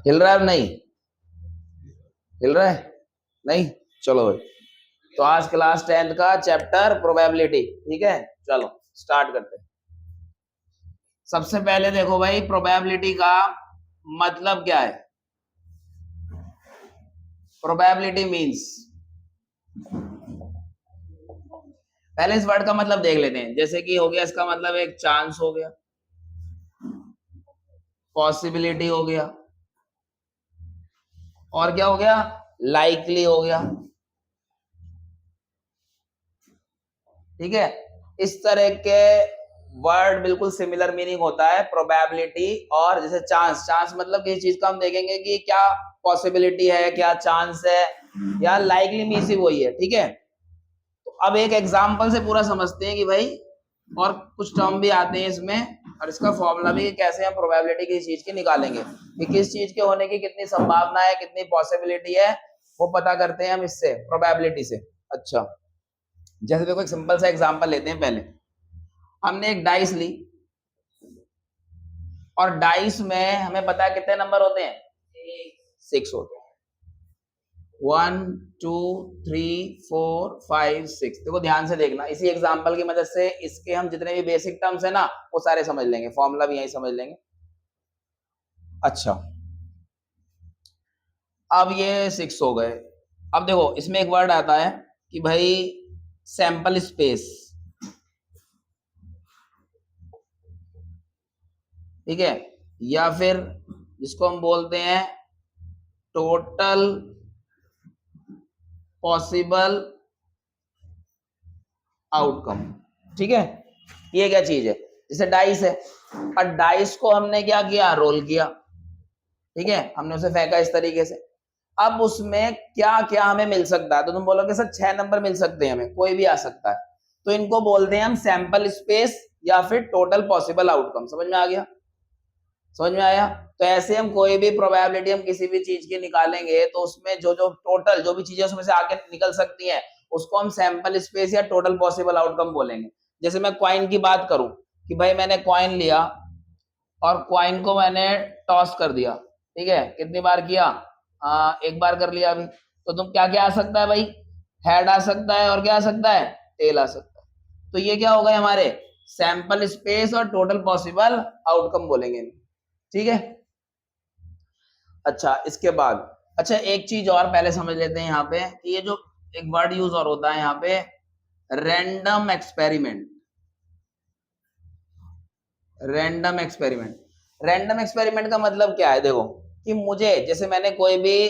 हिल रहा है नहीं? हिल रहा है नहीं? चलो भाई, तो आज क्लास 10th का चैप्टर प्रोबेबिलिटी, ठीक है। चलो स्टार्ट करते हैं। सबसे पहले देखो भाई, प्रोबेबिलिटी का मतलब क्या है। प्रोबेबिलिटी मींस, पहले इस वर्ड का मतलब देख लेते हैं। जैसे कि हो गया, इसका मतलब एक चांस हो गया, पॉसिबिलिटी हो गया, और क्या हो गया, लाइकली हो गया, ठीक है। इस तरह के वर्ड बिल्कुल सिमिलर मीनिंग होता है प्रोबेबिलिटी और जैसे चांस। चांस मतलब किसी चीज का हम देखेंगे कि क्या पॉसिबिलिटी है, क्या चांस है, या लाइकली मीन्स ही वही है, ठीक है। तो अब एक एग्जांपल से पूरा समझते हैं कि भाई, और कुछ टर्म भी आते हैं इसमें, और इसका फॉर्मूला भी कैसे हम प्रोबेबिलिटी किसी चीज की निकालेंगे कि किस चीज के होने की कितनी संभावना है, कितनी पॉसिबिलिटी है, वो पता करते हैं हम इससे, प्रोबेबिलिटी से। अच्छा, जैसे देखो एक सिंपल सा एग्जांपल लेते हैं। पहले हमने एक डाइस ली, और डाइस में हमें पता है कितने नंबर होते हैं, 6 होते हैं। 1 2 3 4 5 6। देखो ध्यान से देखना, इसी एग्जांपल की मदद से इसके हम जितने भी बेसिक टर्म्स है ना, वो सारे समझ लेंगे, फॉर्मूला भी यही समझ लेंगे। अच्छा, अब ये 6 हो गए। अब देखो इसमें एक वर्ड आता है कि भाई सैंपल स्पेस, ठीक है, या फिर जिसको हम बोलते हैं टोटल पॉसिबल आउटकम, ठीक है। ये क्या चीज है, जैसे डाइस है, और डाइस को हमने क्या किया, रोल किया, ठीक है, हमने उसे फेंका इस तरीके से। अब उसमें क्या क्या हमें मिल सकता है, तो तुम बोलोगे सर 6 नंबर मिल सकते हैं, हमें कोई भी आ सकता है। तो इनको बोलते हैं हम सैंपल स्पेस या फिर टोटल पॉसिबल आउटकम। समझ में आ गया? समझ में आया? तो ऐसे हम कोई भी प्रोबेबिलिटी हम किसी भी चीज की निकालेंगे, तो उसमें जो जो टोटल जो भी चीजें उसमें से आगे निकल सकती हैं, उसको हम सैंपल स्पेस या टोटल पॉसिबल आउटकम बोलेंगे। जैसे मैं क्वाइन की बात करूं कि भाई मैंने क्वाइन लिया और क्वाइन को मैंने टॉस कर दिया, ठीक है। कितनी बार किया? एक बार कर लिया अभी। तो तुम क्या क्या आ सकता है भाई, हेड आ सकता है, और क्या आ सकता है, टेल आ सकता है। तो ये क्या हो गए हमारे सैंपल स्पेस और टोटल पॉसिबल आउटकम बोलेंगे, ठीक है। अच्छा, इसके बाद अच्छा एक चीज और पहले समझ लेते हैं यहाँ पे कि ये जो एक वर्ड यूज और होता है यहाँ पे, random experiment. Random experiment, random experiment का मतलब क्या है, देखो कि मुझे जैसे मैंने कोई भी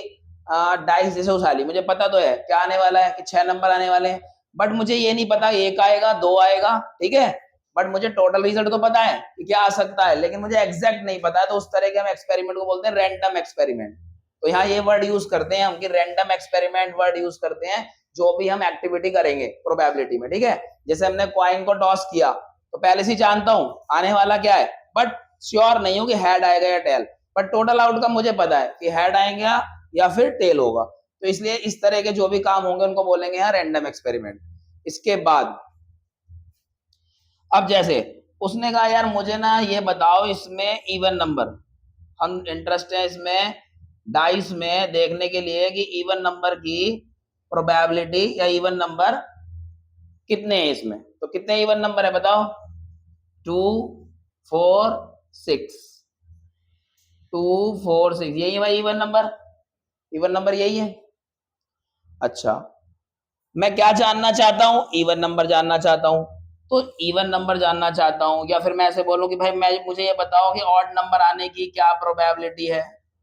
डाइस जैसे उछा ली, मुझे पता तो है क्या आने वाला है कि 6 नंबर आने वाले हैं, बट मुझे ये नहीं पता एक आएगा 2 आएगा, ठीक है। बट मुझे टोटल रिजल्ट तो पता है कि क्या आ सकता है, लेकिन मुझे एग्जैक्ट नहीं पता है। तो उस तरह के हम एक्सपेरिमेंट को बोलते हैं रैंडम एक्सपेरिमेंट। तो यहाँ ये वर्ड यूज करते हैं हम कि रैंडम एक्सपेरिमेंट वर्ड यूज करते हैं जो भी हम एक्टिविटी करेंगे प्रोबेबिलिटी में, ठीक है। जैसे हमने कॉइन को टॉस किया, तो पहले से जानता हूं आने वाला क्या है, बट श्योर नहीं हूं कि हेड आएगा या टेल, बट टोटल आउटकम मुझे पता है कि हेड आएगा या फिर टेल होगा। तो इसलिए इस तरह के जो भी काम होंगे उनको बोलेंगे यहाँ रैंडम एक्सपेरिमेंट। इसके बाद अब जैसे उसने कहा यार मुझे ना ये बताओ इसमें इवन नंबर, हम इंटरेस्ट है इसमें डाइस में देखने के लिए कि इवन नंबर की प्रोबेबिलिटी या इवन नंबर कितने हैं इसमें। तो कितने इवन नंबर है बताओ, 2 4 6, 2 4 6, यही है भाई इवन नंबर। इवन नंबर यही है। अच्छा, मैं क्या जानना चाहता हूं, इवन नंबर जानना चाहता हूं। तो इवन नंबर जानना चाहता हूं, या फिर मैं ऐसे बोलूं कि भाई मैं मुझे ये बताओ कि ऑड नंबर आने की क्या प्रोबेबिलिटी है।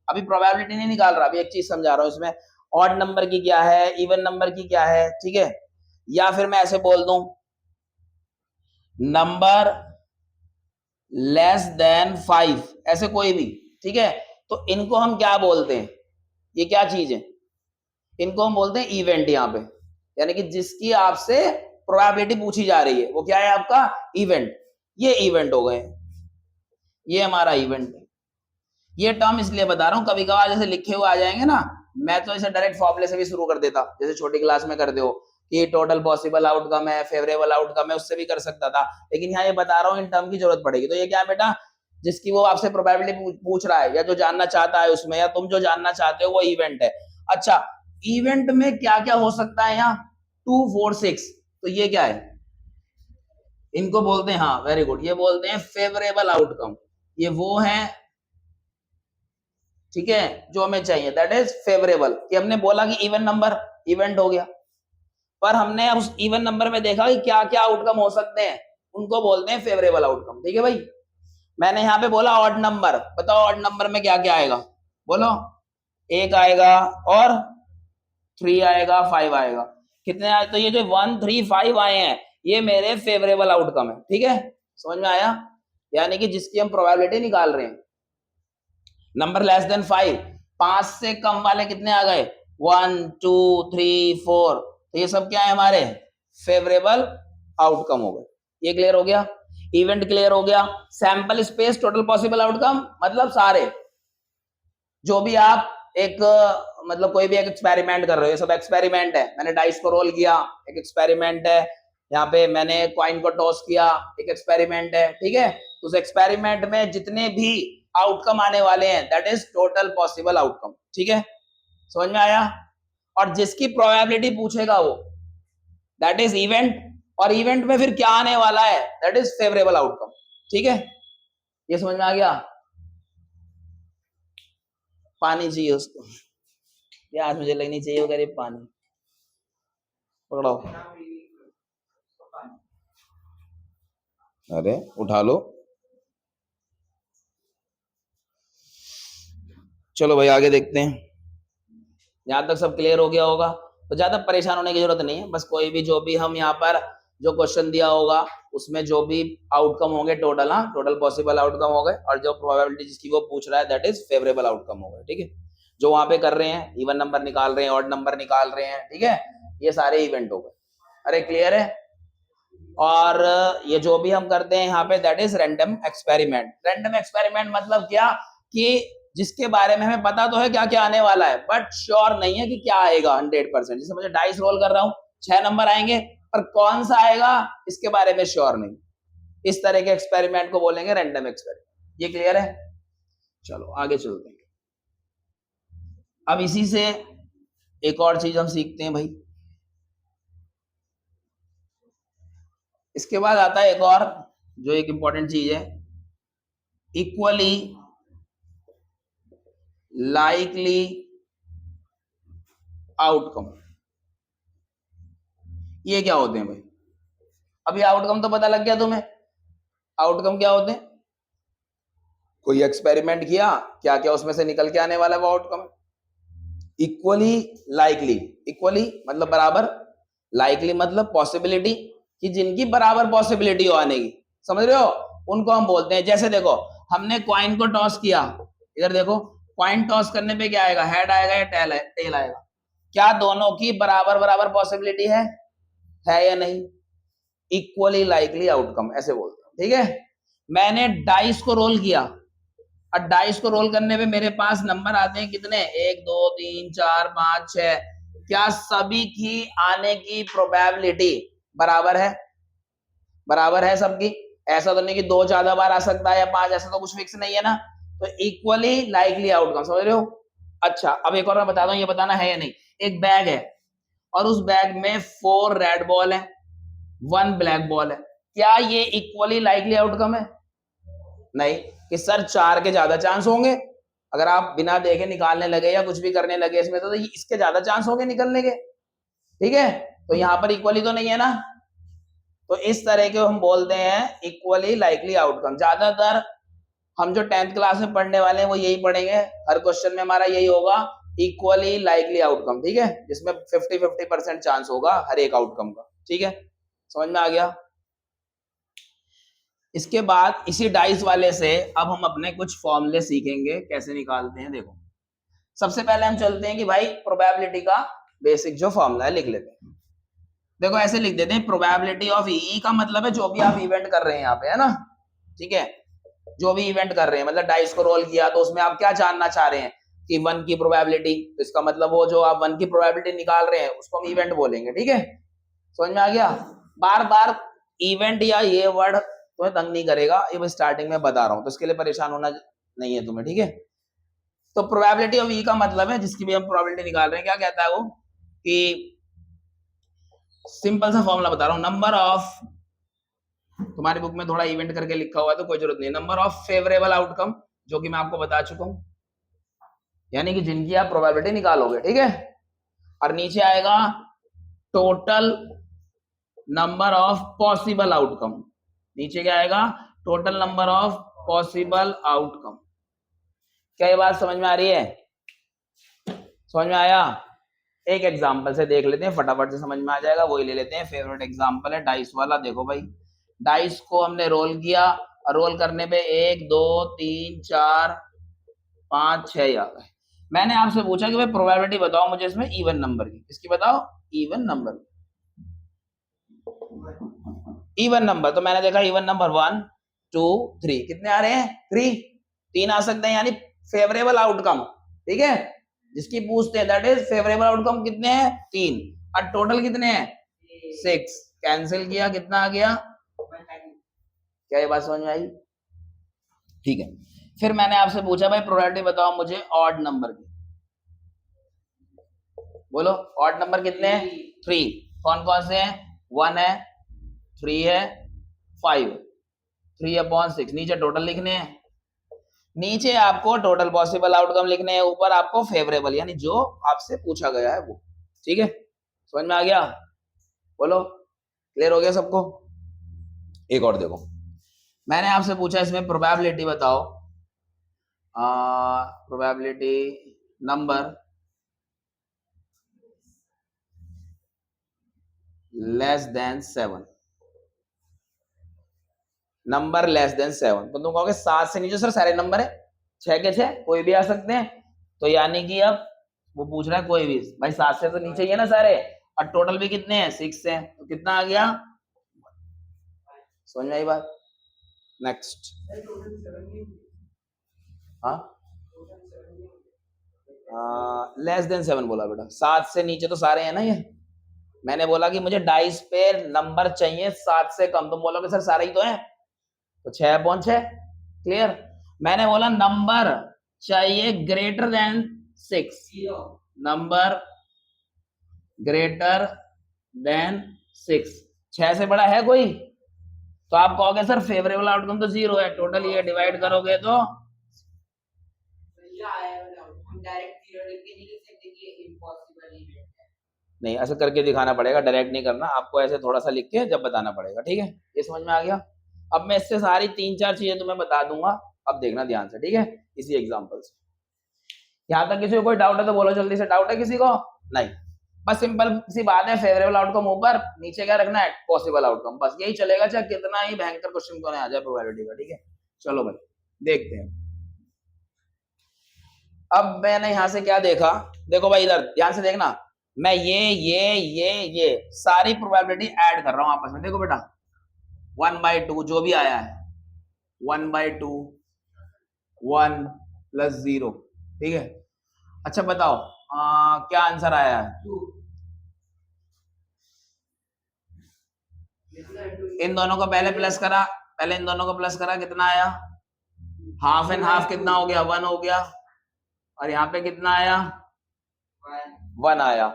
अभी प्रोबेबिलिटी नहीं निकाल रहा, अभी एक चीज समझा रहा हूं इसमें, ऑड नंबर की क्या है, इवन नंबर की क्या है, ठीक है। या फिर मैं ऐसे बोल दूं नंबर लेस देन 5, ऐसे कोई भी, ठीक है। तो इनको हम क्या बोलते हैं, ये क्या चीज है, इनको हम बोलते हैं इवेंट यहाँ पे। यानी कि जिसकी आपसे प्रोबेबिलिटी पूछी जा रही है वो क्या है, आपका इवेंट। ये इवेंट हो गए, ये हमारा इवेंट है। ये टर्म इसलिए बता रहा हूं, कभी कभार जैसे लिखे हुए आ जाएंगे ना, मैं तो इसे डायरेक्ट फॉर्मूले से भी शुरू कर देता, जैसे छोटी क्लास में करते हो कि टोटल पॉसिबल आउटकम है, फेवरेबल आउटकम है, उससे भी कर सकता था। लेकिन यहाँ ये बता रहा हूँ इन टर्म की जरूरत पड़ेगी। तो ये क्या है बेटा, जिसकी वो आपसे प्रोबेबिलिटी पूछ रहा है, या जो जानना चाहता है उसमें, या तुम जो जानना चाहते हो वो इवेंट है। अच्छा, इवेंट में क्या क्या हो सकता है यहाँ? 2 4 6, तो ये क्या है? इनको बोलते हैं, हाँ वेरी गुड, ये बोलते हैं फेवरेबल आउटकम। ये वो है, ठीक है, जो हमें चाहिए, दैट इज फेवरेबल। कि हमने बोला कि इवन नंबर इवेंट हो गया, पर हमने उस इवन नंबर में देखा कि क्या क्या आउटकम हो सकते हैं, उनको बोलते हैं फेवरेबल आउटकम। ठीक है भाई, मैंने यहाँ पे बोला ऑड नंबर, बताओ ऑड नंबर में क्या क्या आएगा, बोलो। 1 आएगा और 3 आएगा, 5 आएगा। कितने आए? तो ये जो 1 3 5 आए हैं, ये मेरे फेवरेबल आउटकम है। ठीक है, समझ में आया? यानी कि जिसकी हम प्रोबेबिलिटी निकाल रहे हैं। नंबर लेस देन 5, 5 से कम वाले कितने आ गए? 1 2 3 4, तो ये सब क्या है हमारे? फेवरेबल आउटकम हो गए। ये क्लियर हो गया? इवेंट क्लियर हो गया। Sample space total possible outcome, मतलब सारे जो भी आप एक मतलब कोई भी एक एक्सपेरिमेंट कर रहे हो, ये सब एक्सपेरिमेंट है। मैंने डाइस को रोल किया, एक एक्सपेरिमेंट है। यहाँ पे मैंने कॉइन को टॉस किया, एक एक्सपेरिमेंट है। ठीक है, उस एक्सपेरिमेंट में जितने भी आउटकम आने वाले हैं, that is total possible outcome. ठीक है, समझ में आया? और जिसकी प्रोबेबिलिटी पूछेगा वो, दैट इज इवेंट। और इवेंट में फिर क्या आने वाला है, दैट इज फेवरेबल आउटकम। ठीक है, ये समझ में आ गया? पानी चाहिए उसको यार, मुझे लगनी चाहिए वो करीब पानी पकड़ो। अरे उठा लो। चलो भाई आगे देखते हैं। यहां तक सब क्लियर हो गया होगा, तो ज्यादा परेशान होने की जरूरत नहीं है। बस कोई भी जो भी हम यहाँ पर जो क्वेश्चन दिया होगा उसमें जो भी आउटकम होंगे टोटल, हाँ टोटल पॉसिबल आउटकम हो गए, और जो प्रोबेबिलिटी जिसकी वो पूछ रहा है दैट इज फेवरेबल आउटकम हो गए। ठीक है, जो वहां पे कर रहे हैं, इवन नंबर निकाल रहे हैं, ऑड नंबर निकाल रहे हैं, ठीक है, ये सारे इवेंट हो गए। अरे क्लियर है? और ये जो भी हम करते हैं यहाँ पे, that is random experiment. Random experiment मतलब क्या, कि जिसके बारे में हमें पता तो है क्या क्या आने वाला है, बट श्योर नहीं है कि क्या आएगा 100%। जैसे मुझे डाइस रोल कर रहा हूँ, 6 नंबर आएंगे, पर कौन सा आएगा इसके बारे में श्योर नहीं। इस तरह के एक्सपेरिमेंट को बोलेंगे रैंडम एक्सपेरिमेंट। ये क्लियर है? चलो आगे चलते हैं। अब इसी से एक और चीज हम सीखते हैं भाई। इसके बाद आता है एक और जो एक इंपॉर्टेंट चीज है, इक्वली लाइकली आउटकम। ये क्या होते हैं भाई? अभी आउटकम तो पता लग गया तुम्हें, आउटकम क्या होते हैं? कोई एक्सपेरिमेंट किया, क्या क्या उसमें से निकल के आने वाला वो आउटकम है। इक्वली लाइकली, इक्वली मतलब बराबर, लाइकली मतलब पॉसिबिलिटी, कि जिनकी बराबर पॉसिबिलिटी हो आने की, समझ रहे हो, उनको हम बोलते हैं। जैसे देखो, हमने कॉइन को टॉस किया, इधर देखो, कॉइन टॉस करने पे क्या आएगा, हेड आएगा या टेल आएगा? क्या दोनों की बराबर बराबर पॉसिबिलिटी है या नहीं? इक्वली लाइकली आउटकम ऐसे बोलते हैं। ठीक है, मैंने डाइस को रोल किया, और डाइस को रोल करने पे मेरे पास नंबर आते हैं कितने, 1 2 3 4 5 6। क्या सभी की आने की प्रोबेबिलिटी बराबर है? बराबर है सबकी। ऐसा तो नहीं कि 2 ज्यादा बार आ सकता है या 5, ऐसा तो कुछ फिक्स नहीं है ना। तो इक्वली लाइकली आउटकम, समझ रहे हो? अच्छा, अब एक और मैं बता दूं, ये बताना है या नहीं। एक बैग है, और उस बैग में 4 रेड बॉल है, 1 ब्लैक बॉल है। क्या ये इक्वली लाइकली आउटकम है? नहीं, कि सर 4 के ज्यादा चांस होंगे। अगर आप बिना देखे निकालने लगे या कुछ भी करने लगे इसमें, तो इसके ज्यादा चांस होंगे निकलने के। ठीक है, तो यहां पर इक्वली तो नहीं है ना। तो इस तरह के हम बोलते हैं इक्वली लाइकली आउटकम। ज्यादातर हम जो 10th क्लास में पढ़ने वाले हैं वो यही पढ़ेंगे, हर क्वेश्चन में हमारा यही होगा, इक्वली लाइकली आउटकम। ठीक है, जिसमें 50-50% चांस होगा हर एक आउटकम का। ठीक है, समझ में आ गया? इसके बाद इसी डाइस वाले से अब हम अपने कुछ फॉर्मूले सीखेंगे कैसे निकालते हैं। देखो, सबसे पहले हम चलते हैं कि भाई प्रोबेबिलिटी का बेसिक जो फॉर्मूला है लिख लेते हैं। देखो ऐसे लिख देते हैं, प्रोबेबिलिटी ऑफ ई का मतलब है जो भी आप इवेंट कर रहे हैं यहाँ पे, है ना। ठीक है, जो भी इवेंट कर रहे हैं, मतलब डाइस को रोल किया तो उसमें आप क्या जानना चाह रहे हैं कि 1 की प्रोबेबिलिटी, तो इसका मतलब वो जो आप 1 की प्रोबेबिलिटी निकाल रहे हैं उसको हम इवेंट बोलेंगे। ठीक है, समझ में आ गया? बार बार इवेंट या ये वर्ड तुम्हें तंग नहीं करेगा, ये बस स्टार्टिंग में बता रहा हूँ, तो इसके लिए परेशान होना नहीं है तुम्हें, ठीक है। तो प्रोबेबिलिटी ऑफ ई का मतलब है, जिसकी भी हम प्रोबेबिलिटी निकाल रहे हैं, क्या कहता है वो, कि सिंपल सा फॉर्मूला बता रहा हूँ, नंबर ऑफ, तुम्हारी बुक में थोड़ा इवेंट करके लिखा हुआ है तो कोई जरूरत नहीं, नंबर ऑफ फेवरेबल आउटकम, जो कि मैं आपको बता चुका हूं, यानी कि जिनकी आप प्रोबेबिलिटी निकालोगे, ठीक है। और नीचे आएगा total number of possible outcome, नीचे क्या आएगा, total number of possible outcome. क्या ये बात समझ में आ रही है? समझ में आया? एक एग्जांपल से देख लेते हैं, फटाफट से समझ में आ जाएगा, वही ले लेते हैं। फेवरेट एग्जांपल है डाइस वाला। देखो भाई, डाइस को हमने रोल किया और रोल करने पे 1 2 3 4 5 6 आ गए। मैंने आपसे पूछा कि भाई प्रोबेबिलिटी बताओ मुझे इसमें इवन नंबर की। किसकी बताओ? Even number. इवन नंबर, तो मैंने देखा इवन नंबर 1 2 3, कितने आ रहे हैं? 3 आ सकते हैं, यानी फेवरेबल आउटकम, ठीक है। जिसकी पूछते हैं दैट इज फेवरेबल आउटकम कितने हैं? 3। और टोटल कितने हैं? 6। कैंसिल किया, कितना आ गया? क्या ये बात समझ में आई? ठीक है। फिर मैंने आपसे पूछा भाई प्रोबेबिलिटी बताओ मुझे ऑड नंबर की। बोलो ऑड नंबर कितने हैं? 3। कौन कौन से हैं? 1 है, 3 है, 5, 3/6। नीचे टोटल लिखने हैं, नीचे आपको टोटल पॉसिबल आउटकम लिखने हैं, ऊपर आपको फेवरेबल, यानी जो आपसे पूछा गया है वो, ठीक है। समझ में आ गया? बोलो क्लियर हो गया सबको? एक और देखो, मैंने आपसे पूछा इसमें प्रोबेबिलिटी बताओ, probability number less than 7, number less than 7। तो तुम कहोगे 7 से नीचे सर सारे नंबर है, 6 के 6 कोई भी आ सकते हैं, तो यानी कि अब वो पूछ रहा है कोई भी, भाई 7 से तो नीचे ही है ना सारे, और टोटल भी कितने हैं? 6 है, तो कितना आ गया? समझ में आई बात? नेक्स्ट, हाँ लेस देन 7 बोला बेटा, 7 से नीचे तो सारे हैं ना ये। मैंने बोला कि मुझे डाइस पे नंबर चाहिए 7 से कम, तुम बोलोगे सर सारे ही तो हैं, तो 6/6। क्लियर? मैंने बोला नंबर चाहिए greater than 6, number greater than 6, 6 से बड़ा है कोई? तो आप कहोगे सर फेवरेबल आउटकम तो 0 है, टोटल ये डिवाइड करोगे तो नहीं, ऐसे करके दिखाना पड़ेगा, डायरेक्ट नहीं करना आपको, ऐसे थोड़ा सा लिख के जब बताना पड़ेगा, ठीक है। ये समझ में आ गया? अब मैं इससे सारी 3-4 चीजें तुम्हें बता दूंगा, अब देखना ध्यान से, ठीक है, इसी एग्जांपल से। यहां तक किसी को कोई डाउट है तो बोलो जल्दी से। डाउट है किसी को? नहीं, बस सिंपल सी बात है, फेवरेबल आउटकम ऊपर, नीचे क्या रखना है? पॉसिबल आउटकम, बस यही चलेगा, चाहे कितना ही भयंकर क्वेश्चन क्यों नहीं आ जाए प्रोबेबिलिटी का, ठीक है। चलो भाई देखते हैं। अब मैंने यहां से क्या देखा, देखो भाई इधर ध्यान से देखना, मैं ये सारी प्रोबेबिलिटी ऐड कर रहा हूं आपस में। देखो बेटा 1/2 जो भी आया है, 1/2 1 + 0, ठीक है। अच्छा बताओ क्या आंसर आया है? इन दोनों को पहले प्लस करा, पहले इन दोनों को प्लस करा, कितना आया? हाफ एंड हाफ कितना हो गया? 1 हो गया। और यहाँ पे कितना आया? 1 आया।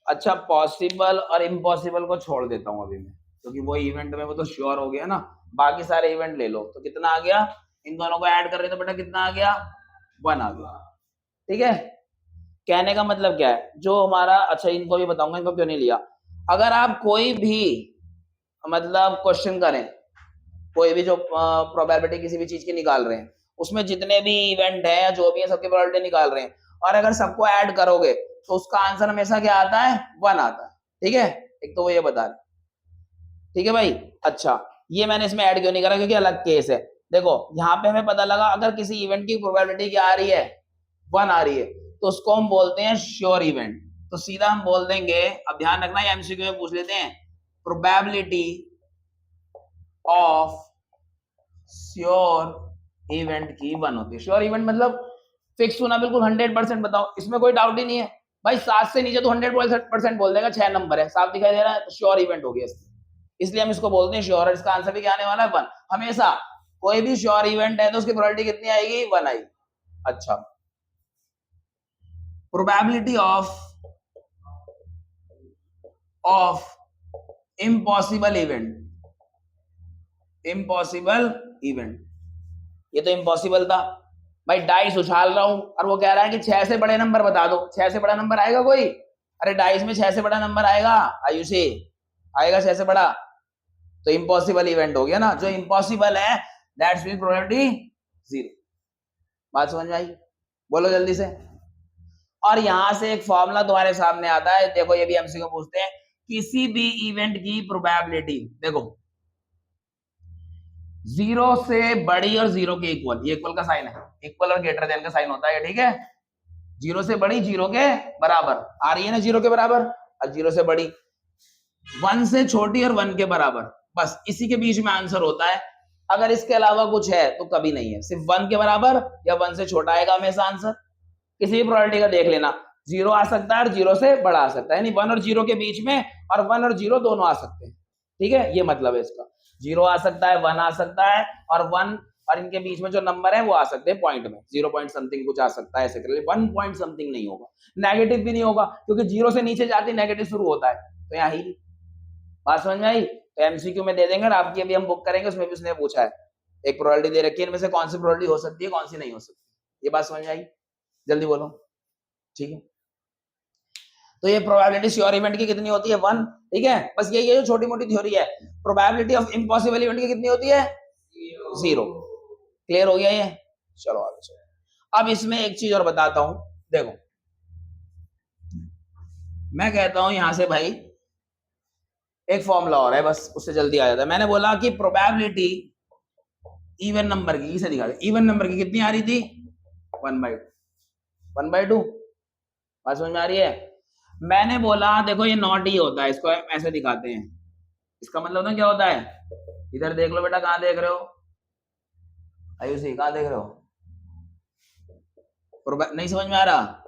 अच्छा पॉसिबल और इम्पॉसिबल को छोड़ देता हूं अभी मैं, क्योंकि वो इवेंट में वो तो श्योर हो गया ना, बाकी सारे इवेंट ले लो। तो कितना आ गया? इन दोनों को ऐड कर रहे तो बेटा कितना आ गया? 1 आ गया, ठीक है। कहने का मतलब क्या है, जो हमारा, अच्छा इनको भी बताऊंगा, इनको क्यों नहीं लिया। अगर आप कोई भी मतलब क्वेश्चन करें, कोई भी जो प्रोबेबिलिटी किसी भी चीज की निकाल रहे हैं, उसमें जितने भी इवेंट है या जो भी है सबकी प्रोबेबिलिटी निकाल रहे हैं, और अगर सबको ऐड करोगे तो उसका आंसर हमेशा क्या आता है? 1 आता है, ठीक है। एक तो वो ये बता रहे, ठीक है भाई। अच्छा ये मैंने इसमें ऐड क्यों नहीं करा, क्योंकि अलग केस है। देखो यहाँ पे हमें पता लगा अगर किसी इवेंट की प्रोबेबिलिटी क्या आ रही है? 1 आ रही है, तो उसको हम बोलते हैं श्योर इवेंट। तो सीधा हम बोल देंगे, अब ध्यान रखना ये एमसीक्यू में पूछ लेते हैं, प्रोबेबिलिटी ऑफ श्योर इवेंट की 1 होती है। श्योर इवेंट मतलब फिक्स होना, बिल्कुल 100%। बताओ, इसमें कोई डाउट ही नहीं है भाई, 7 से नीचे तो 100% बोल देगा, 6 नंबर है, साफ दिखाई दे रहा है, तो श्योर इवेंट हो गया इसमें। इसलिए हम इसको बोलते हैं श्योर। इसका आंसर भी क्या आने वाला है 1। हमेशा कोई भी श्योर इवेंट है तो उसकी प्रोबेबिलिटी कितनी आएगी 1 आएगी। अच्छा, probability of impossible event. Impossible event, ये तो इम्पॉसिबल था भाई, डाइस उछाल रहा हूं और वो कह रहा है कि 6 से बड़े नंबर बता दो। 6 से बड़ा नंबर आएगा कोई? अरे डाइस में 6 से बड़ा नंबर आएगा? आयुषी आएगा 6 से बड़ा? तो इम्पॉसिबल इवेंट हो गया ना। जो इम्पॉसिबल है दैट्स मीन प्रोबेबिलिटी 0। बात समझ में आई? बोलो जल्दी से। और यहां से एक फॉर्मूला तुम्हारे सामने आता है, देखो ये भी एमसीक्यू पूछते हैं। किसी भी इवेंट की प्रोबेबिलिटी देखो 0 से बड़ी और 0 के इक्वल, ये इक्वल का साइन है, इक्वल और ग्रेटर देन का साइन होता है, ठीक है। 0 से बड़ी 0 के बराबर आ रही है ना, 0 के बराबर, और 0 से बड़ी 1 से छोटी और 1 के बराबर, बस इसी के बीच में आंसर होता है। अगर इसके अलावा कुछ है तो कभी नहीं है, सिर्फ 1 के बराबर या 1 से छोटा आएगा हमेशा आंसर। किसी भी प्रोबेबिलिटी का देख लेना, 0 आ सकता है और 0 से बड़ा आ सकता है, यानी 1 और 0 के बीच में, और 1 और 0 दोनों आ सकते हैं, ठीक है। ये मतलब है इसका, 0 आ सकता है, 1 आ सकता है, और 1 और इनके बीच में जो नंबर है वो आ सकते हैं पॉइंट में, 0 पॉइंट समथिंग कुछ आ सकता है, ऐसे कर ले। 1 पॉइंट समथिंग नहीं होगा, नेगेटिव भी नहीं होगा, क्योंकि 0 से नीचे जाते नेगेटिव शुरू होता है, तो यहाँ ही। बात समझ में आई? तो एमसीक्यू में दे देंगे, और आपकी अभी हम बुक करेंगे, उसमें भी उसने पूछा है, एक प्रोबेबिलिटी दे रखी है, इनमें से कौन सी प्रोबेबिलिटी हो सकती है, कौन सी नहीं हो सकती। ये बात समझ में आई? जल्दी बोलो, ठीक है। तो ये प्रोबेबिलिटी श्योर इवेंट की कितनी होती है 1, ठीक है। बस यही है जो छोटी मोटी थ्योरी है। प्रोबेबिलिटी ऑफ इम्पॉसिबल इवेंट की कितनी होती है 0। क्लियर हो गया ये? चलो आगे चलो। अब इसमें एक चीज और बताता हूं, देखो मैं कहता हूं यहां से भाई एक फॉर्मूला और है, बस उससे जल्दी आ जाता है। मैंने बोला कि प्रोबेबिलिटी इवन नंबर की, इसे दिखा दे, इवन नंबर की कितनी आ रही थी 1/2। बात समझ में आ रही है? मैंने बोला देखो ये नॉट ही होता है, इसको ऐसे दिखाते हैं, इसका मतलब ना क्या होता है, इधर देख लो बेटा, कहां देख रहे हो आयुषी, कहां देख रहे हो? नहीं समझ में आ रहा?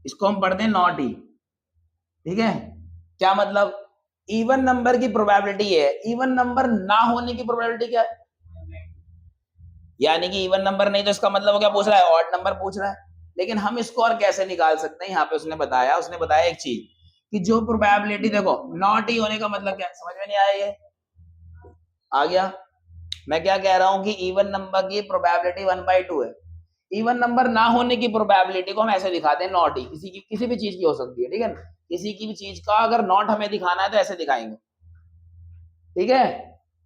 इसको हम पढ़ते हैं नॉट ही, ठीक है। क्या मतलब? इवन नंबर की प्रोबेबिलिटी है, इवन नंबर ना होने की प्रोबेबिलिटी क्या है, यानी कि इवन नंबर नहीं, तो इसका मतलब वो क्या पूछ रहा है, ऑड नंबर पूछ रहा है। लेकिन हम इसको और कैसे निकाल सकते हैं, यहाँ पे उसने बताया एक चीज, कि जो प्रोबेबिलिटी देखो नॉट ही होने का मतलब क्या, समझ में नहीं आया? ये आ गया? मैं क्या कह रहा हूं कि इवन नंबर की प्रोबेबिलिटी 1/2 है। इवन नंबर ना होने की प्रोबेबिलिटी को हम ऐसे दिखाते हैं नॉट ही, किसी भी चीज की हो सकती है, ठीक है ना। किसी की भी चीज का अगर नॉट हमें दिखाना है तो ऐसे दिखाएंगे, ठीक है।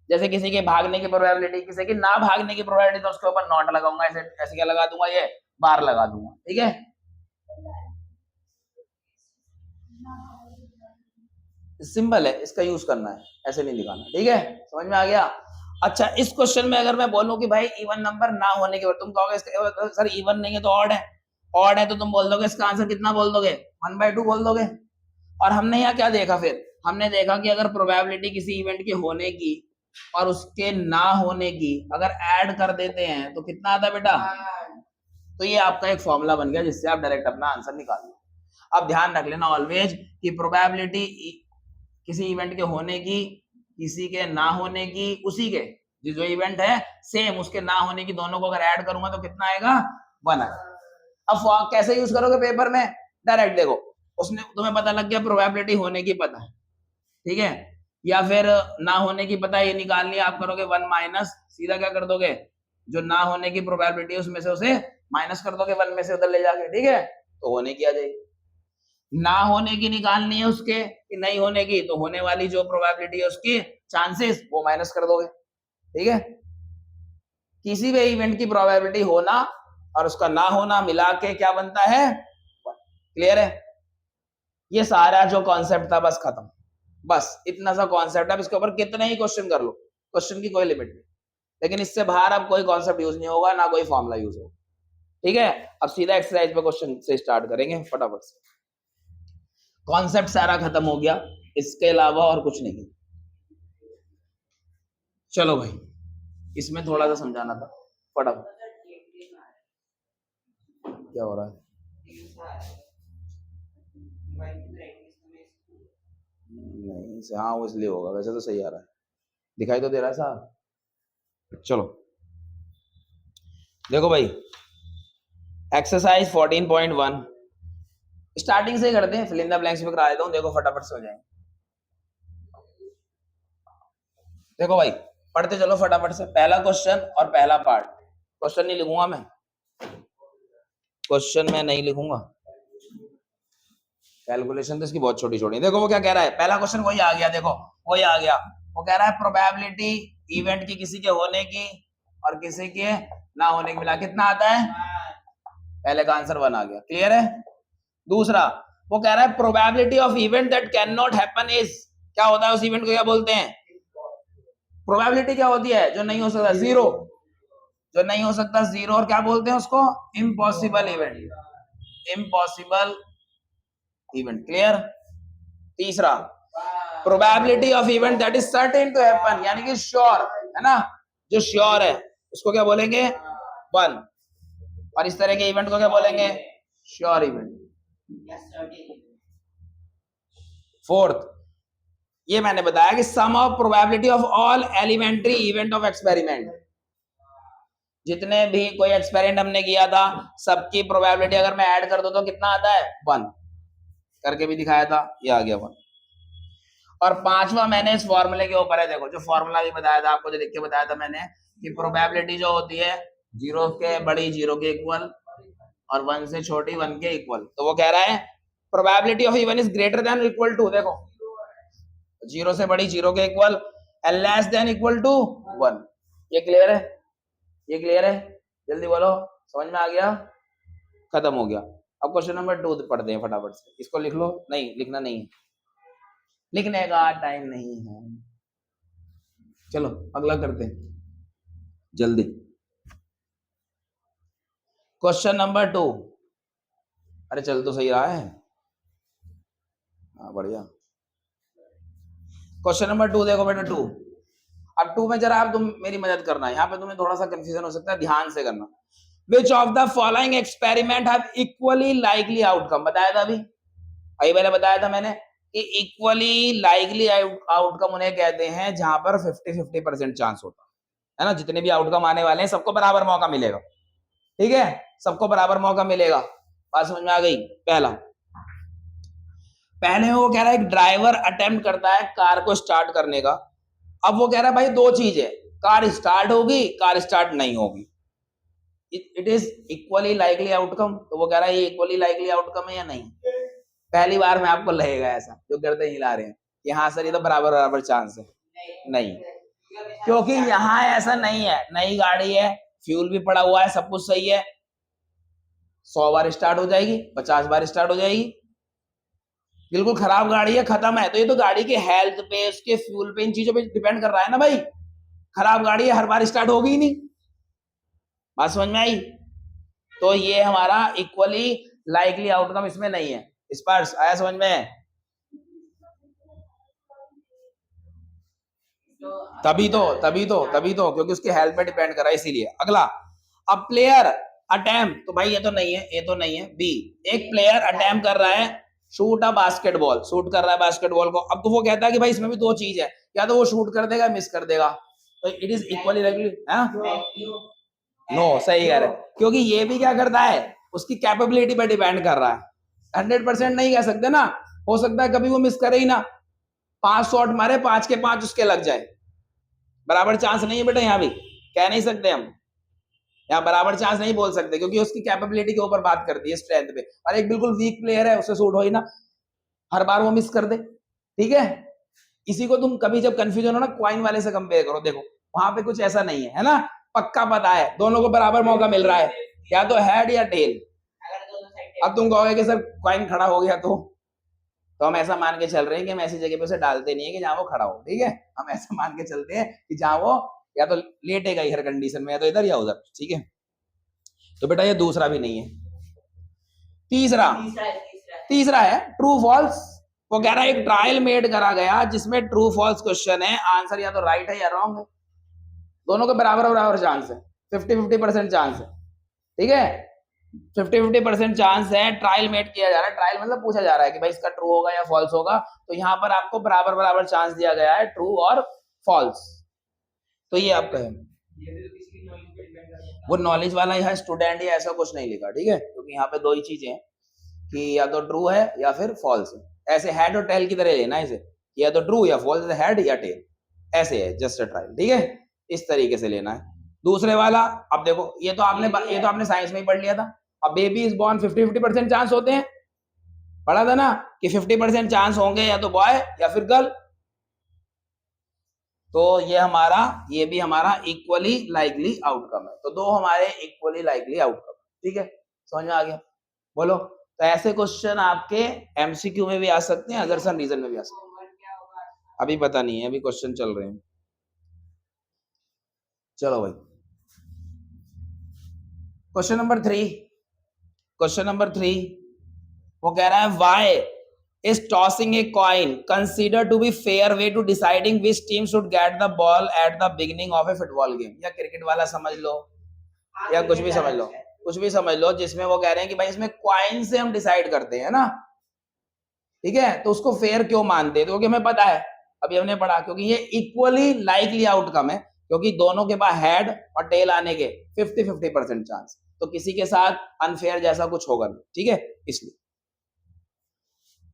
जैसे किसी के भागने की प्रोबेबिलिटी, किसी की ना भागने की प्रोबेबिलिटी, तो उसके ऊपर नॉट लगाऊंगा, ऐसे ऐसे क्या लगा दूंगा, ये बार लगा दूंगा, ठीक है। सिंपल है, इसका यूज करना है, ऐसे नहीं दिखाना, ठीक है। समझ में आ गया? अच्छा, इस क्वेश्चन में अगर मैं बोलूं कि भाई इवन नंबर ना होने के बाद, तुम कहोगे सर इवन नहीं है तो ऑड है, ऑड है तो तुम बोल दोगे इसका आंसर कितना बोल दोगे 1/2 बोल दोगे। और हमने यहाँ क्या देखा, फिर हमने देखा कि अगर प्रोबेबिलिटी किसी इवेंट के होने की और उसके ना होने की अगर ऐड कर देते हैं तो कितना आता है बेटा, तो ये आपका एक फॉर्मूला बन गया जिससे आप डायरेक्ट अपना आंसर निकाल लो। अब ध्यान रख लेना ऑलवेज कि प्रोबेबिलिटी किसी इवेंट के होने की, किसी के ना होने की, उसी के जो इवेंट है सेम उसके ना होने की, दोनों को अगर ऐड करूंगा तो कितना आएगा 1 आएगा। अब कैसे यूज करोगे पेपर में, डायरेक्ट देखो, उसने तुम्हें पता लग गया प्रोबेबिलिटी होने की पता है, ठीक है, या फिर ना होने की पता है, ये निकाल लिया, आप करोगे 1 माइनस, सीधा क्या कर दोगे, जो ना होने की प्रोबेबिलिटी है उसमें से उसे माइनस कर दोगे 1 में से उधर ले जाके, ठीक है, तो होने की आ जाएगी। ना होने की निकालनी है उसके कि नहीं होने की, तो होने वाली जो प्रोबेबिलिटी है उसकी चांसेस वो माइनस कर दोगे, ठीक है। किसी भी इवेंट की प्रोबेबिलिटी होना और उसका ना होना मिला के क्या बनता है, क्लियर है? ये सारा जो कॉन्सेप्ट था बस खत्म, बस इतना सा कॉन्सेप्ट है। इसके ऊपर कितने ही क्वेश्चन कर लो, क्वेश्चन की कोई लिमिट नहीं, लेकिन इससे बाहर अब कोई कॉन्सेप्ट यूज नहीं होगा, ना कोई फॉर्मूला यूज होगा, ठीक है। अब सीधा एक्सरसाइज पे क्वेश्चन से स्टार्ट करेंगे फटाफट से। कॉन्सेप्ट सारा खत्म हो गया, इसके अलावा और कुछ नहीं। चलो भाई, इसमें थोड़ा सा समझाना था फटाफट। क्या हो रहा है? नहीं से हाँ वो इसलिए होगा, वैसे तो सही आ रहा है, दिखाई तो दे रहा है साहब। चलो देखो भाई एक्सरसाइज 14.1 स्टार्टिंग से ही करते हैं, फिल इन द ब्लैंक्स में करा देता हूँ, देखो फटाफट से हो जाएंगे। देखो भाई पढ़ते चलो फटाफट से, पहला क्वेश्चन और पहला पार्ट। क्वेश्चन नहीं लिखूंगा मैं, क्वेश्चन मैं नहीं लिखूंगा, कैलकुलेशन तो इसकी बहुत छोटी छोटी। देखो वो क्या कह रहा है, पहला क्वेश्चन वही आ गया, देखो वही आ गया। वो कह रहा है प्रोबेबिलिटी इवेंट की किसी के होने की और किसी के ना होने की मिला कितना आता है, पहले का आंसर 1 आ गया, क्लियर है। दूसरा वो कह रहा है probability of event that can not happen is, क्या होता है उस इवेंट को क्या बोलते हैं, प्रोबेबिलिटी क्या होती है, जो नहीं हो सकता, जीरो, जो नहीं हो सकता जीरो, और क्या बोलते हैं उसको, impossible event, impossible event, clear. तीसरा probability of event that is certain to happen, यानी कि श्योर है ना, जो श्योर है उसको क्या बोलेंगे 1, और इस तरह के इवेंट को क्या बोलेंगे, श्योर इवेंट। फोर्थ ये मैंने बताया कि sum of probability of all elementary event of experiment, जितने भी कोई एक्सपेरिमेंट हमने किया था सबकी प्रोबेबिलिटी अगर मैं ऐड कर दूं तो कितना आता है 1, करके भी दिखाया था, ये आ गया 1। और पांचवा मैंने इस फॉर्मूले के ऊपर है, देखो जो फॉर्मूला भी बताया था आपको, जो लिख के बताया था मैंने कि प्रोबेबिलिटी जो होती है 0 के बड़ी 0 के इक्वल और 1 से छोटी 1 के इक्वल, तो वो कह रहा है probability of even is greater than equal to, देखो 0 से बड़ी 0 के equal and less than equal to 1, ये क्लियर है, ये क्लियर है, जल्दी बोलो, समझ में आ गया, खत्म हो गया। अब क्वेश्चन नंबर 2 पढ़ते हैं फटाफट से, इसको लिख लो, नहीं लिखना नहीं है, लिखने का टाइम नहीं है, चलो अगला करते हैं जल्दी। क्वेश्चन नंबर 2, अरे चल तो सही रहा है, हाँ बढ़िया। क्वेश्चन नंबर 2 देखो बेटा 2, अब 2 में जरा आप तुम मेरी मदद करना, यहाँ पे तुम्हें थोड़ा सा कंफ्यूजन हो सकता है, ध्यान से करना। Which of the following experiment have equally likely outcome, बताया था अभी पहले बताया था मैंने कि इक्वली लाइकली आउटकम उन्हें कहते हैं जहां पर 50-50% चांस होता है ना, जितने भी आउटकम आने वाले हैं सबको बराबर मौका मिलेगा, ठीक है, सबको बराबर मौका मिलेगा, बात समझ में आ गई। पहले वो कह रहा है एक ड्राइवर अटेम्प्ट करता है कार को स्टार्ट करने का, अब वो कह रहा है भाई 2 चीज है, कार स्टार्ट होगी कार स्टार्ट नहीं होगी, it is equally likely outcome, तो वो कह रहा है ये इक्वली लाइकली आउटकम है या नहीं। पहली बार में आपको लगेगा ऐसा, जो करते हिला रहे हैं कि हाँ सर ये तो बराबर बराबर चांस है, नहीं, क्योंकि यहाँ ऐसा नहीं है, नई गाड़ी है, फ्यूल भी पड़ा हुआ है, सब कुछ सही है, 100 बार स्टार्ट हो जाएगी, 50 बार स्टार्ट हो जाएगी, बिल्कुल खराब गाड़ी है, खत्म है, तो ये तो गाड़ी के हेल्थ पे, उसके फ्यूल पे, इन चीजों पे डिपेंड कर रहा है ना भाई, खराब गाड़ी है हर बार स्टार्ट होगी ही नहीं, बात समझ में आई। तो ये हमारा इक्वली लाइकली आउटकम इसमें नहीं है, स्पर्श आया समझ में, तभी तो क्योंकि उसके हेल्थ पे डिपेंड कर रहा है इसीलिए। अगला, अब प्लेयर अटेम्प्ट, तो भाई ये तो नहीं है, ये तो नहीं है, बी, एक प्लेयर अटेम्प्ट कर रहा है शूट अ बास्केटबॉल, शूट कर रहा है बास्केटबॉल को, अब तो वो कहता है कि भाई इसमें भी 2 चीज है, या तो वो शूट कर देगा मिस कर देगा, तो it is equally likely, no सही कह रहे, क्योंकि ये भी क्या करता है उसकी कैपेबिलिटी पे डिपेंड कर रहा है, 100% नहीं कह सकते ना, हो सकता है कभी वो मिस करे ही ना, 5 शॉट मारे 5 के 5 उसके लग जाए, बराबर चांस नहीं है बेटा, यहाँ भी कह नहीं सकते हम, यहाँ बराबर चांस नहीं बोल सकते, क्योंकि उसकी कैपेबिलिटी के ऊपर बात करती है, स्ट्रेंथ पे, और एक बिल्कुल वीक प्लेयर है उससे शूट हो ही ना, हर बार वो मिस कर दे, ठीक है। इसी को तुम कभी जब कंफ्यूजन हो ना कॉइन वाले से कंपेयर करो, देखो वहां पे कुछ ऐसा नहीं है ना, पक्का पता है दोनों को बराबर मौका मिल रहा है, या तो हेड या टेल। अब तुम कहोगे कि सर कॉइन खड़ा हो गया तो हम ऐसा मान के चल रहे हैं कि हम ऐसी जगह पे उसे डालते नहीं है कि जहां वो खड़ा हो, ठीक है, हम ऐसा मान के चलते हैं कि जहां वो या तो लेटेगा ही हर कंडीशन में, या तो इधर या उधर, ठीक है। तो बेटा ये दूसरा भी नहीं है। तीसरा है ट्रू फॉल्स, वो कह रहा है एक ट्रायल मेड करा गया जिसमें ट्रू फॉल्स क्वेश्चन है, आंसर या तो राइट है या रॉन्ग है, दोनों के बराबर बराबर चांस है, 50-50% चांस है, ठीक है। 50-50% चांस है, ट्रायल मेट किया जा रहा है, ट्रायल मतलब पूछा जा रहा है कि भाई इसका ट्रू होगा या फॉल्स होगा, तो यहाँ पर आपको बराबर बराबर चांस दिया गया है, ट्रू और फॉल्स। तो ये आपका है, वो नॉलेज वाला यहाँ स्टूडेंट या ऐसा कुछ नहीं लिखा, ठीक है, क्योंकि यहाँ पे दो ही चीजें हैं कि या तो ट्रू है या फिर फॉल्स है। ऐसे हेड और टेल की तरह लेना है इसे, या तो ट्रू या फॉल्स, हेड या टेल, ऐसे है, जस्ट अ ट्रायल, ठीक है, इस तरीके से लेना है। दूसरे वाला, अब देखो ये तो आपने साइंस में ही पढ़ लिया था। अब बेबी इज बॉर्न 50-50% चांस होते हैं, पढ़ा था ना कि 50% चांस होंगे या तो बॉय या फिर गर्ल। तो ये भी हमारा इक्वली लाइकली आउटकम है, तो दो हमारे इक्वली लाइकली आउटकम, ठीक है, समझ में आ गया? बोलो। तो ऐसे क्वेश्चन आपके एमसीक्यू में भी आ सकते हैं, अदर रीजन में भी आ सकते हैं, अभी पता नहीं है, अभी क्वेश्चन चल रहे हैं। चलो भाई, क्वेश्चन नंबर 3 वो कह रहा है why is tossing a coin considered to be fair way to deciding which team should get the ball at the beginning of a football game? या क्रिकेट वाला समझ लो या कुछ भी समझ लो, जिसमें वो कह रहे हैं कि भाई इसमें कॉइन से हम डिसाइड करते हैं ना, ठीक है, तो उसको फेयर क्यों मानते हैं? क्योंकि हमें पता है, अभी हमने पढ़ा, क्योंकि ये इक्वली लाइकली आउटकम है, क्योंकि दोनों के पास हेड और टेल आने के 50-50% चांस, तो किसी के साथ अनफेयर जैसा कुछ होगा नहीं, ठीक है, इसलिए।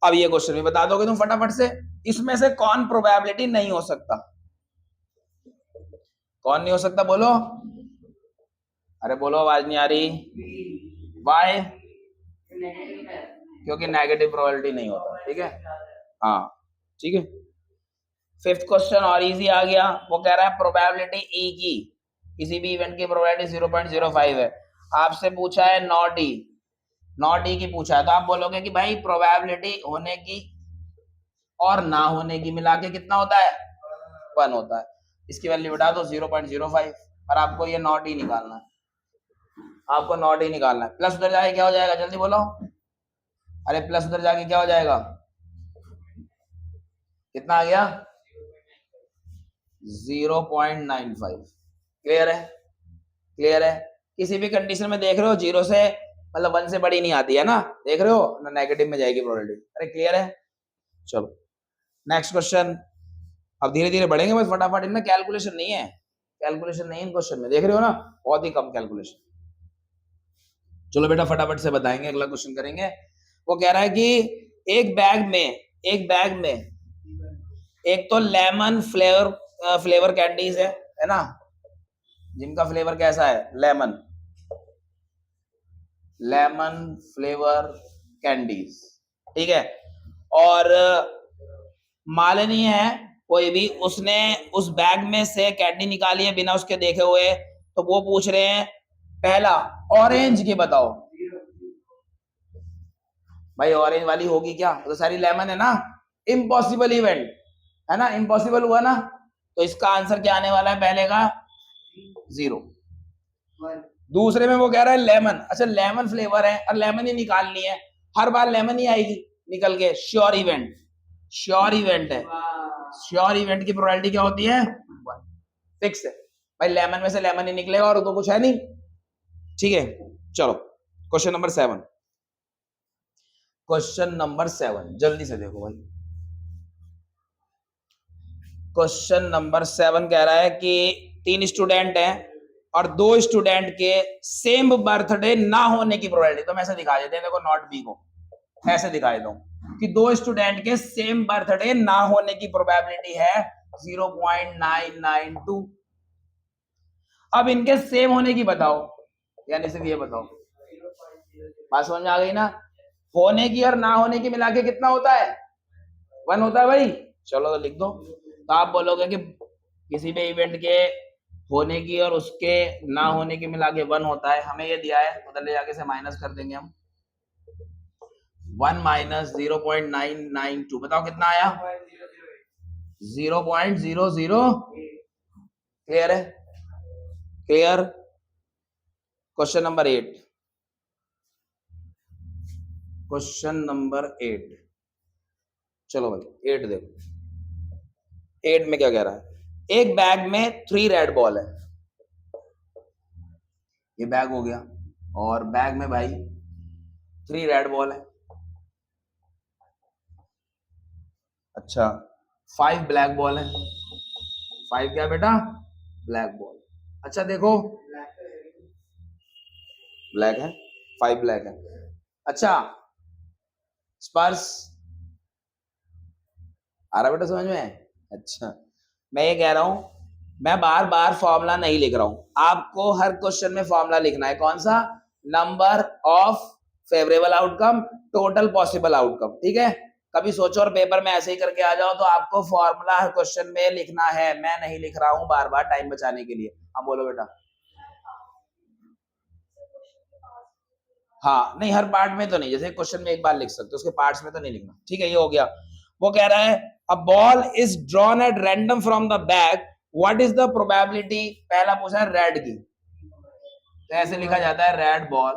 अब ये क्वेश्चन भी बता दोगे तुम फटाफट से, इसमें से कौन प्रोबेबिलिटी नहीं हो सकता? कौन नहीं हो सकता बोलो, अरे बोलो, आवाज नहीं आ रही। वाई? क्योंकि नेगेटिव प्रोबेबिलिटी नहीं होता, ठीक है, हाँ, ठीक है। फिफ्थ क्वेश्चन और इजी आ गया, वो कह रहा है प्रोबेबिलिटी ई की, किसी भी इवेंट की प्रोबेबिलिटी 0.05 है, आपसे पूछा है नॉट ई की पूछा है, तो आप बोलोगे कि भाई प्रोबेबिलिटी होने की और ना होने की मिला के कितना होता है? 1 होता है। इसकी वैल्यू बता दो 0.05, और आपको ये नॉट ई निकालना है, आपको नॉट ई निकालना है। प्लस उधर जाके क्या हो जाएगा, जल्दी बोलो, अरे प्लस उधर जाके क्या हो जाएगा, कितना आ गया? 0.95। क्लियर है? क्लियर है? किसी भी कंडीशन में देख रहे हो, 0 से मतलब 1 से बड़ी नहीं आती है ना, देख रहे हो ना, नेगेटिव में जाएगी प्रोबेबिलिटी। अरे क्लियर है? चलो नेक्स्ट क्वेश्चन। अब धीरे धीरे बढ़ेंगे बस, फटाफट, इनमें कैलकुलेशन नहीं है, इन क्वेश्चन में, देख रहे हो ना, बहुत ही कम कैलकुलेशन। चलो बेटा फटाफट से बताएंगे, अगला क्वेश्चन करेंगे। वो कह रहा है कि एक बैग में एक तो लेमन फ्लेवर कैंडीज है ना, जिनका फ्लेवर कैसा है? लेमन फ्लेवर कैंडीज, ठीक है, और मालिनी है कोई भी, उसने उस बैग में से कैंडी निकाली है बिना उसके देखे हुए, तो वो पूछ रहे हैं पहला ऑरेंज की बताओ। भाई ऑरेंज वाली होगी क्या, तो सारी लेमन है ना, इम्पॉसिबल इवेंट है ना, इम्पॉसिबल हुआ ना, तो इसका आंसर क्या आने वाला है? पहले का 0। दूसरे में वो कह रहा है लेमन, अच्छा लेमन फ्लेवर है और लेमन ही निकालनी है, हर बार लेमन ही आएगी निकल के, श्योर इवेंट है, श्योर इवेंट की प्रोबेबिलिटी क्या होती है? 1, फिक्स है भाई, लेमन में से लेमन ही निकलेगा और तो कुछ है नहीं, ठीक है। चलो क्वेश्चन नंबर 7 जल्दी से देखो भाई। क्वेश्चन नंबर 7 कह रहा है कि 3 स्टूडेंट हैं और 2 स्टूडेंट के सेम बर्थडे ना होने की प्रोबेबिलिटी, तो मैं ऐसे दिखा देते हैं, देखो नॉट बी को ऐसे दिखा देता हूं कि 2 स्टूडेंट के सेम बर्थडे ना होने की प्रोबेबिलिटी है 0.992। अब इनके सेम होने की बताओ, यानी सिर्फ ये बताओ, बात समझ में आ गई ना? होने की और ना होने की मिला के कितना होता है? 1 होता है भाई। चलो तो लिख दो, तो आप बोलोगे कि किसी भी इवेंट के होने की और उसके ना होने की मिला के 1 होता है, हमें ये दिया है, उधर ले जाके से माइनस कर देंगे हम, 1 माइनस 0.992, बताओ कितना आया? 0.00। क्लियर है? क्लियर? क्वेश्चन नंबर 8, चलो भाई 8 देखो, 8 में क्या कह रहा है? एक बैग में 3 रेड बॉल है, ये बैग हो गया, और बैग में भाई 3 रेड बॉल है। अच्छा 5 ब्लैक बॉल है। 5 क्या बेटा? Black ball. अच्छा देखो ब्लैक है, 5 ब्लैक है। अच्छा स्पर्श आ रहा बेटा समझ में? अच्छा मैं ये कह रहा हूं, मैं बार बार फॉर्मूला नहीं लिख रहा हूं, आपको हर क्वेश्चन में फॉर्मूला लिखना है। कौन सा? Number of favourable outcome, total possible outcome. ठीक है, कभी सोचो और पेपर में ऐसे ही करके आ जाओ तो आपको फॉर्मूला हर क्वेश्चन में लिखना है। मैं नहीं लिख रहा हूं बार बार टाइम बचाने के लिए। हाँ बोलो बेटा। हाँ नहीं, हर पार्ट में तो नहीं, जैसे क्वेश्चन में एक बार लिख सकते हो, उसके पार्ट्स में तो नहीं लिखना। ठीक है, ये हो गया। वो कह रहा है a ball is drawn at random from the bag, what is the probability. पहला पूछा है रेड की, तो ऐसे लिखा जाता है रेड बॉल।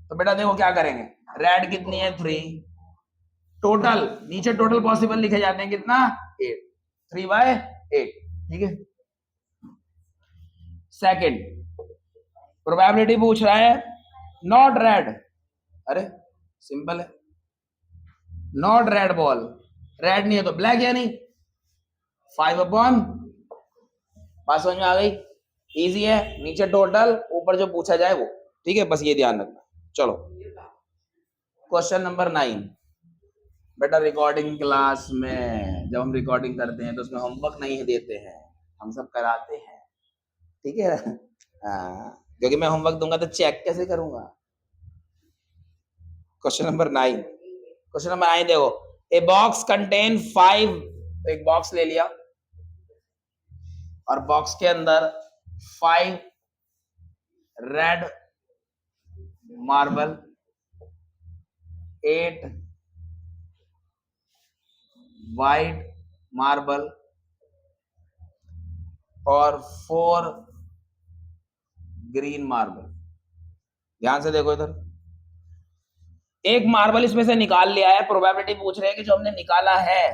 तो बेटा देखो क्या करेंगे, रेड कितनी है? 3। टोटल नीचे टोटल पॉसिबल लिखे जाते हैं कितना? 8। 3/8। ठीक है। सेकंड प्रोबेबिलिटी पूछ रहा है नॉट रेड। अरे सिंपल है, नॉट रेड बॉल, रेड नहीं है तो ब्लैक है नहीं, 5/, बात समझ में आ गई? इजी है, नीचे टोटल ऊपर जो पूछा जाए वो। ठीक है, बस ये ध्यान रखना। चलो क्वेश्चन नंबर 9। बेटा रिकॉर्डिंग क्लास में जब हम रिकॉर्डिंग करते हैं तो उसमें होमवर्क नहीं देते हैं, हम सब कराते हैं। ठीक है हाँ, क्योंकि मैं होमवर्क दूंगा तो चेक कैसे करूंगा। क्वेश्चन नंबर 9, क्वेश्चन नंबर 9 देखो, ए बॉक्स कंटेन 5। एक बॉक्स ले लिया और बॉक्स के अंदर 5 रेड मार्बल, 8 वाइट मार्बल और 4 ग्रीन मार्बल। ध्यान से देखो इधर, एक मार्बल इसमें से निकाल लिया है। प्रोबेबिलिटी पूछ रहे हैं कि जो हमने निकाला है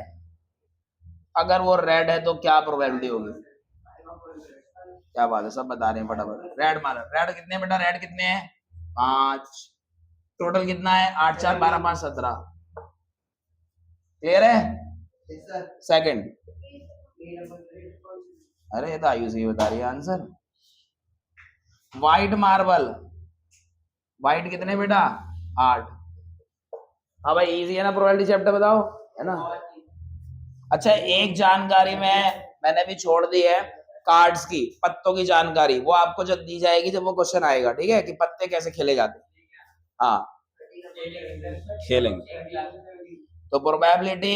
अगर वो रेड है तो क्या प्रोबेबिलिटी होगी। क्या बात है, सब बता रहे हैं फटाफट। रेड मार्बल, रेड कितने बेटा? रेड कितने हैं? 5। टोटल कितना है? 8 4 12 5 17। क्लियर है? सेकंड, अरे ये तो आयुष ही बता रही है आंसर। व्हाइट मार्बल, व्हाइट कितने बेटा? 8। हाँ भाई इजी है ना, प्रोबेबिलिटी चैप्टर बताओ, है ना? अच्छा एक जानकारी मैंने भी छोड़ दी है, कार्ड्स की, पत्तों की जानकारी, वो आपको जब दी जाएगी जब वो क्वेश्चन आएगा। ठीक है, कि पत्ते कैसे खेले जाते हैं। हाँ खेलेंगे। तो प्रोबेबिलिटी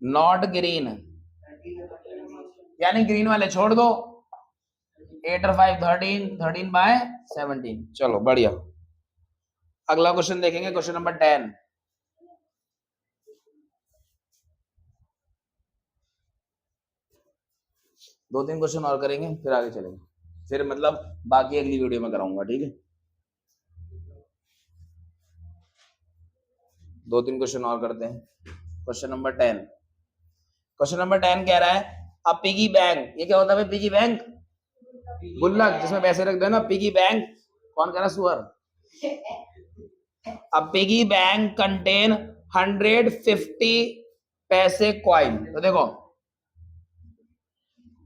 नॉट ग्रीन, यानी ग्रीन वाले छोड़ दो। 8 और 5 13, 13/17। चलो बढ़िया, अगला क्वेश्चन देखेंगे, क्वेश्चन नंबर 10। दो तीन क्वेश्चन और करेंगे फिर आगे चलेंगे, फिर मतलब बाकी अगली वीडियो में कराऊंगा। ठीक है, 2-3 क्वेश्चन और करते हैं। क्वेश्चन नंबर 10, क्वेश्चन नंबर 10 कह रहा है अ पिगी बैंक। ये क्या होता है? पिगी बैंक गुल्लक जिसमें पैसे रख दो ना, पिगी बैंक। कौन कह रहा? सुअर। अ पिगी बैंक कंटेन 150 पैसे कॉइन। तो देखो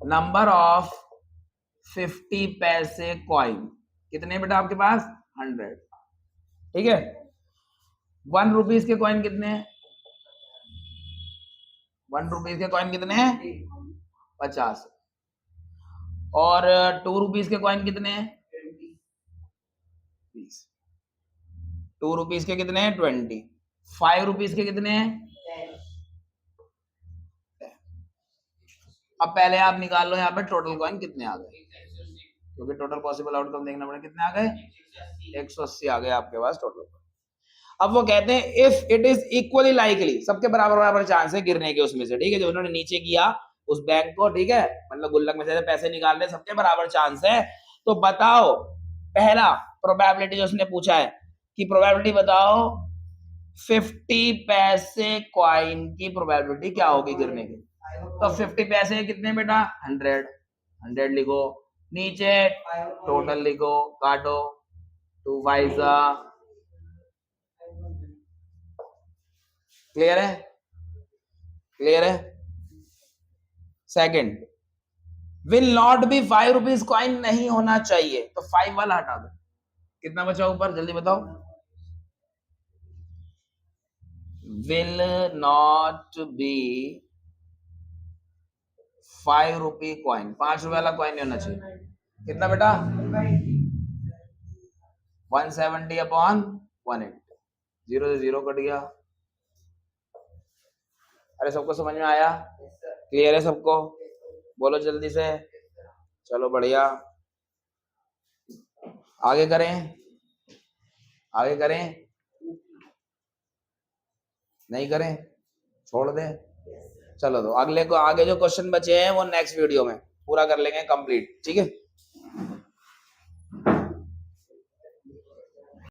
नंबर ऑफ 50 पैसे कॉइन कितने बेटा आपके पास? 100। ठीक है, 1 रुपीज के कॉइन कितने हैं? 1 रुपीज के कॉइन कितने हैं? 50। और 2 रुपीज के कॉइन कितने हैं? 20। 2 रुपीज के कितने हैं? 20। 5 रुपीज के कितने हैं? 10। अब पहले आप निकाल लो यहाँ पे टोटल कॉइन कितने आ गए, क्योंकि टोटल पॉसिबल आउटकम देखना पड़ेगा। कितने आ गए? 180 आ गए आपके पास टोटल। अब वो कहते हैं if it is equally likely, सबके बराबर बराबर चांस है गिरने के उसमें से। ठीक है, जो उन्होंने नीचे किया उस बैंक को, ठीक है, मतलब गुल्लक में से पैसे निकालने, सबके बराबर चांस है। तो बताओ पहला प्रोबेबिलिटी जो उसने पूछा है कि प्रोबेबिलिटी बताओ 50 पैसे कॉइन की प्रोबेबिलिटी क्या होगी गिरने की। तो 50 पैसे कितने बेटा? 100 लिखो। नीचे टोटल लिखो, काटो, 2 5 क्लियर है? क्लियर है? Second, will not be 5 rupees coin नहीं होना चाहिए, तो 5 वाला हटा दो। कितना बचा ऊपर, जल्दी बताओ। Will not be 5 rupee coin, 5 रुपए वाला कॉइन नहीं होना चाहिए। कितना बेटा? 170 अपॉन 180, 0 से 0 कट गया। अरे सबको समझ में आया? क्लियर है सबको? बोलो जल्दी से। चलो बढ़िया, आगे करें, आगे करें, नहीं करें, छोड़ दें। चलो तो अगले को, आगे जो क्वेश्चन बचे हैं वो नेक्स्ट वीडियो में पूरा कर लेंगे कंप्लीट, ठीक है।